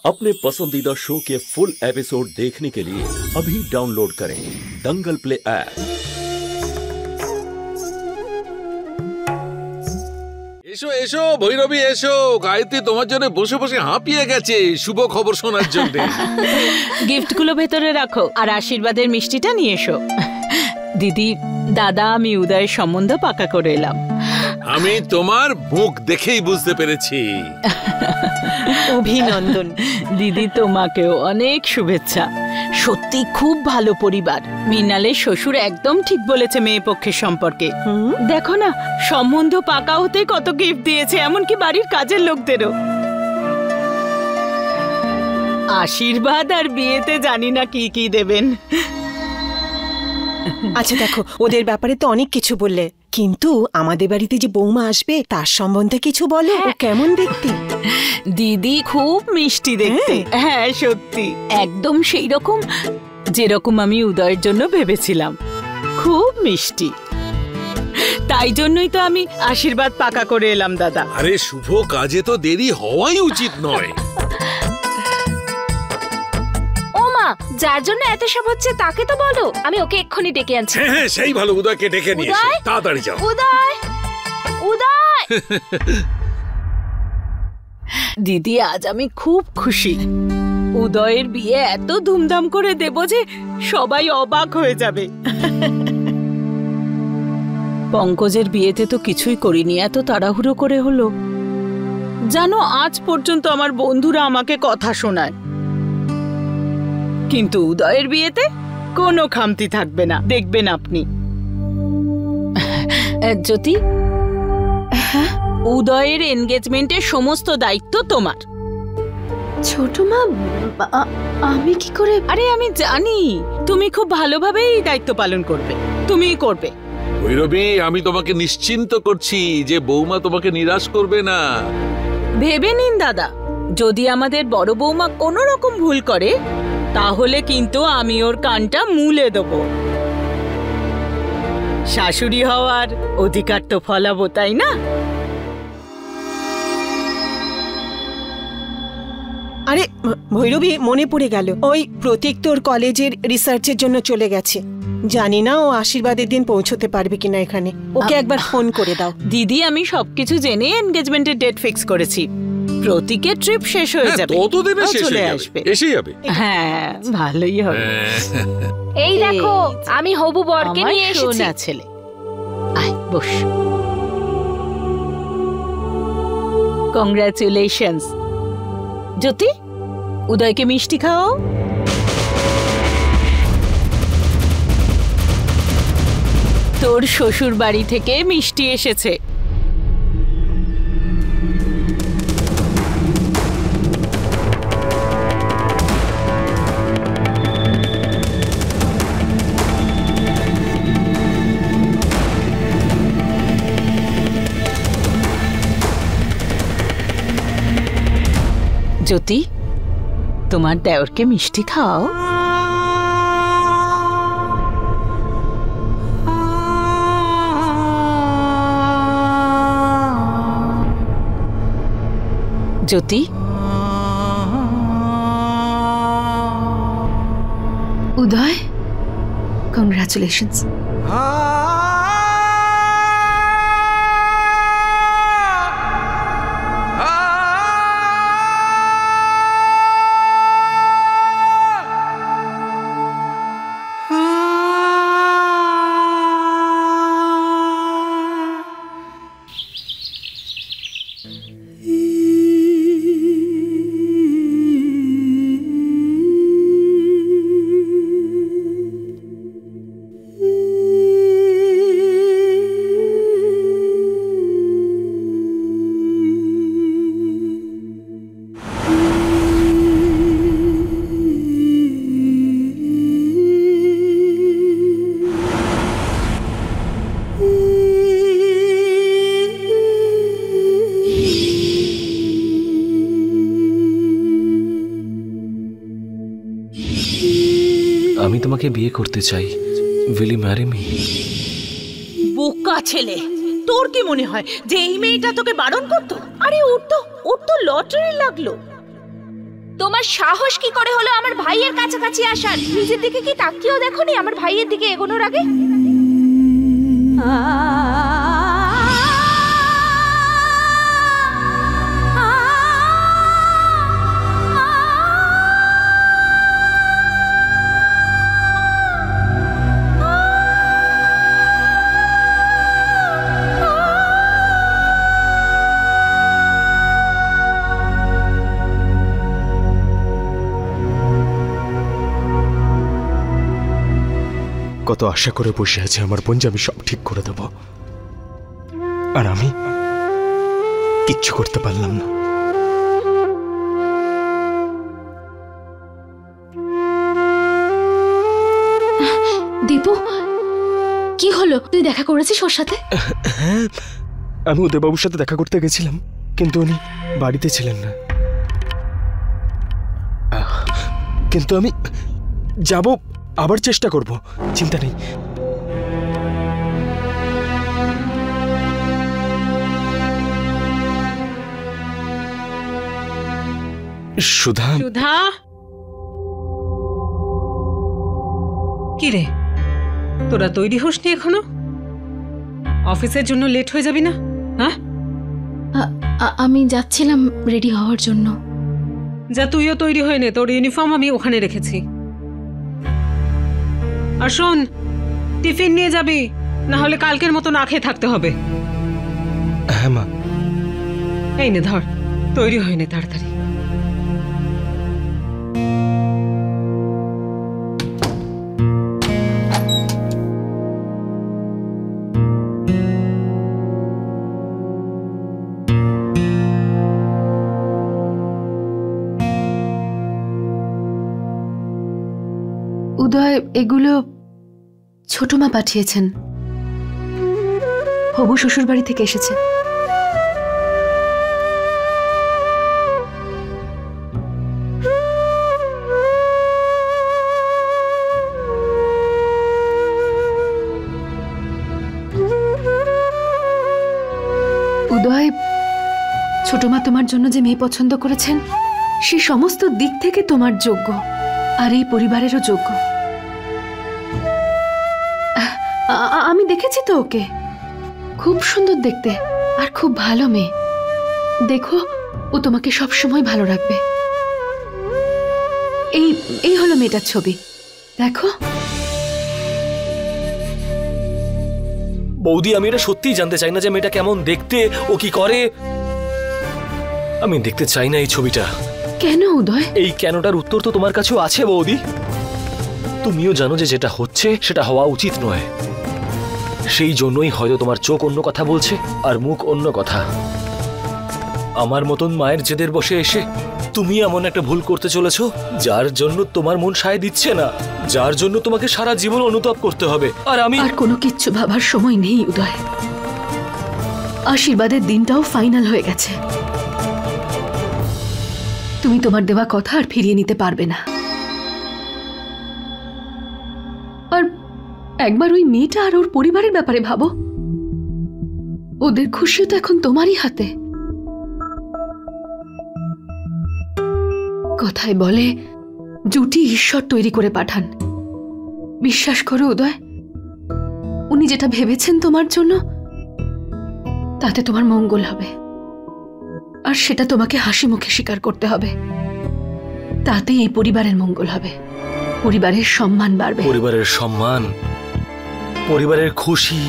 अपने पसंदीदा शो के फुल एपिसोड देखने के लिए अभी डाउनलोड करें दंगल प्ले ऐप। এসো এসো ভৈরবী এসো, গায়ত্রী তোমার জন্য বসে বসে হাঁপিয়ে গেছে শুভ খবর শোনার জন্য। গিফটগুলো ভেতরে রাখো আর আশীর্বাদের মিষ্টিটা নিয়ে এসো। দিদি, দাদা, আমি উদয়ের সম্বন্ধ পাকা করে এলাম। আমি তোমার মুখ দেখেই বুঝতে পেরেছি। অভিনন্দন। দিদি, তোমাকেও অনেক শুভেচ্ছা। সত্যি খুব ভালো পরিবার। মৃণালের শ্বশুর একদম ঠিক বলেছে মেয়ে পক্ষের সম্পর্কে। দেখো না, সম্বন্ধ পাকা হতে কত গিফট দিয়েছে, এমনকি বাড়ির কাজের লোকদেরও। আশীর্বাদ আর বিয়েতে জানি না কি কি দেবেন। আচ্ছা দেখো, ওদের ব্যাপারে তো অনেক কিছু বললে, কিন্তু আমাদের বাড়িতে যে বৌমা আসবে তার সম্বন্ধে কিছু বলো। ও কেমন দেখতে? দিদি খুব মিষ্টি দেখতে। হ্যাঁ সত্যি, একদম সেই রকম যেরকম আমি উদয়ের জন্য ভেবেছিলাম। খুব মিষ্টি। তাই জন্যই তো আমি আশীর্বাদ পাকা করে এলাম দাদা। আরে শুভ কাজে তো দেরি হওয়াই উচিত নয়। যার জন্য এত সব হচ্ছে তাকে তো বলো, আমি ওকে এক্ষুনি ডেকে আনছি। হ্যাঁ সেই ভালো, উদয়কে ডেকে নিয়ে এসো, তাড়াতাড়ি যাও। উদয়, উদয়। দিদি, আজ আমি খুব খুশি। উদয়ের বিয়ে এত ধুমধাম করে দেব যে সবাই অবাক হয়ে যাবে। পঙ্কজের বিয়েতে তো কিছুই করিনি, এত তাড়াহুড়ো করে হলো। জানো, আজ পর্যন্ত আমার বন্ধুরা আমাকে কথা শোনায়, কিন্তু উদয়ের বিয়েতে কোনো খামতি থাকবে না, দেখবেন আপনি। জ্যোতি, উদয়ের এনগেজমেন্টের সমস্ত দায়িত্ব তোমার। ছোট মা, আমি কি করে? আরে আমি জানি তুমি খুব ভালোভাবে এই দায়িত্ব পালন করবে, তুমিই করবে। ভৈরবী, আমি তোমাকে নিশ্চিন্ত করছি যে বৌমা তোমাকে নিরাশ করবে না। ভেবে নিন দাদা, যদি আমাদের বড় বৌমা কোনো রকম ভুল করে তাহলে কিন্তু আমি ওর কানটা মুলে দেব। শাশুড়ি হওয়ার অধিকার তো ফলাবো, তাই না? আরে ভৈরবী, মনে পড়ে গেল, ওই প্রতীক তোর কলেজের রিসার্চের জন্য চলে গেছে। জানি না ও আশীর্বাদের দিন পৌঁছতে পারবে কিনা এখানে। ওকে একবার ফোন করে দাও। দিদি, আমি সবকিছু জেনে এনগেজমেন্টের ডেট ফিক্স করেছি। প্রতীকের ট্রিপ শেষ হয়ে যাবে, ততদিনে শেষ হয়ে আসবে, এসে যাবে। হ্যাঁ, ভালোই হবে। এই দেখো, আমি হবু বরকে নিয়ে এসেছি। সোনা ছেলে, আয় বস। কংগ্রাচুলেশনস। জ্যোতি, উদয়কে মিষ্টি খাও। তোর শ্বশুর বাড়ি থেকে মিষ্টি এসেছে। জ্যোতি, তোমার দেওরকে মিষ্টি খাও। জ্যোতি, উদয়, কংগ্রাচুলেশনস। আমি তোমাকে বিয়ে করতে চাই। Will you marry me? বোকা ছেলে, তোর কি মনে হয় যে এই মেয়েটা তোকে বারণ করতো? আরে ওর তো লটারি লাগলো। তোমার সাহস কি করে হলো আমার ভাইয়ের কাছাকাছি আসার? নিজের দিকে কি তাকিয়েও দেখোনি আমার ভাইয়ের দিকে এগোনোর আগে? কত আশা করে বসে আছে আমার বোন যে আমি সব ঠিক করে দেব, আর আমি কিচ্ছু করতে পারলাম না। দীপু, কি হলো? তুই দেখা করেছিস ওর সাথে? হ্যাঁ, আমি উদয়বাবুর সাথে দেখা করতে গেছিলাম, কিন্তু উনি বাড়িতে ছিলেন না। কিন্তু আমি যাব, আবার চেষ্টা করব, চিন্তা নেই। সুধা, সুধা, কি রে, তোরা তৈরি হোসনি এখনো? অফিসের জন্য লেট হয়ে যাবি না? হ্যাঁ, আমি যাচ্ছিলাম রেডি হওয়ার জন্য। যা, তুইও তৈরি হয়ে নে, তোর ইউনিফর্ম আমি ওখানে রেখেছি। আর শোন, টিফিন নিয়ে যাবি, না হলে কালকের মতো না খেয়ে থাকতে হবে। হ্যাঁ মা। এই নে ধর, তৈরি হয়ে নে তাড়াতাড়ি। উদয়, এগুলো ছোট মা পাঠিয়েছেন, হবু শ্বশুর বাড়ি থেকে এসেছে। উদয়, ছোট মা তোমার জন্য যে মেয়ে পছন্দ করেছেন সে সমস্ত দিক থেকে তোমার যোগ্য, আর এই পরিবারেরও যোগ্য। আমি দেখেছি তো ওকে, খুব সুন্দর দেখতে আর খুব ভালো মেয়ে। দেখো, ও তোমাকে সব সময় ভালো রাখবে। এই হলো মেয়েটার ছবি, দেখো। বৌদি, আমি এটা সত্যিই জানতে চাই না যে মেয়েটা কেমন দেখতে, ও কি করে। আমি দেখতে চাই না এই ছবিটা। কেন উদয়? এই কেনটার উত্তর তো তোমার কাছেও আছে বৌদি। তুমিও জানো যে যেটা হচ্ছে সেটা হওয়া উচিত নয়। সেই জন্যই হয়তো তোমার চোখ অন্য কথা বলছে আর মুখ অন্য কথা। আমার মতন মায়ের জেদের বসে এসে তুমি এমন একটা ভুল করতে চলেছো যার জন্য তোমার মন সায় দিচ্ছে না, যার জন্য তোমাকে সারা জীবন অনুতাপ করতে হবে। আর আমি আর কোনো কিচ্ছু ভাবার সময় নেই উদয়। আশীর্বাদের দিনটাও ফাইনাল হয়ে গেছে। তুমি তোমার দেওয়া কথা আর ফিরিয়ে নিতে পারবে না। আর একবার ওই মেয়েটা আর ওর পরিবারের ব্যাপারে ভাবো। ওদের খুশিও তো এখন তোমারই হাতে। কথায় বলে, জুটি ঈশ্বর তৈরি করে পাঠান। বিশ্বাস করো উদয়, উনি যেটা ভেবেছেন তোমার জন্য তাতে তোমার মঙ্গল হবে, আর সেটা তোমাকে হাসি মুখে স্বীকার করতে হবে। তাতেই এই পরিবারের মঙ্গল হবে, পরিবারের সম্মান বাড়বে। পরিবারের সম্মান, পরিবারের খুশি,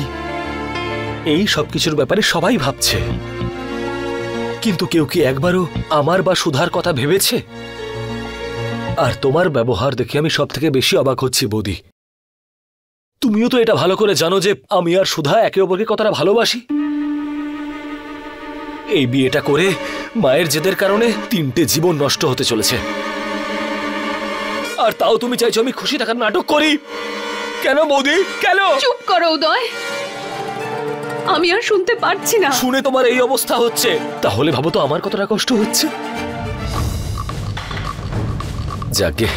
এই সবকিছুর ব্যাপারে সবাই ভাবছে, কিন্তু কেউ কি একবারও আমার বা সুধার কথা ভেবেছে? আর তোমার ব্যবহার দেখে আমি সব থেকে বেশি অবাক হচ্ছি বৌদি। তুমিও তো এটা ভালো করে জানো যে আমি আর সুধা একে অপরকে কতটা ভালোবাসি। এই বিয়েটা করে মায়ের জেদের কারণে 3টে জীবন নষ্ট হতে চলেছে, আর তাও তুমি চাইছো আমি খুশি থাকার নাটক করি? কেন বৌদি, কেন? চুপ করো উদয়, আমি আর শুনতে পারছি না। শুনে তোমার এই অবস্থা হচ্ছে, তাহলে ভাবো তো আমার কতটা কষ্ট হচ্ছে। যাকে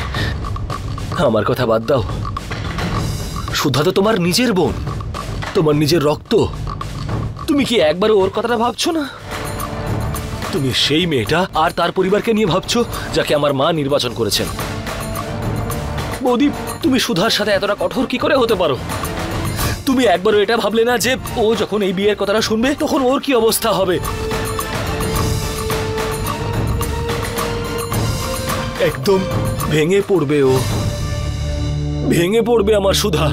আমার কথা বাদ দাও, সুধা তো তোমার নিজের বোন, তোমার নিজের রক্ত। তুমি কি একবারও ওর কথাটা ভাবছো না? তুমি সেই মেয়েটা আর তার পরিবারকে নিয়ে ভাবছো যাকে আমার মা নির্বাচন করেছেন। বৌদি, তুমি সুধার সাথে এতটা কঠোর কি করে হতে পারো? তুমি একবারও এটা ভাবলে না যে ও যখন এই বিয়ের কথাটা শুনবে তখন ওর কি অবস্থা হবে? একদম ভেঙে পড়বে ও, ভেঙে পড়বে আমার সুধা।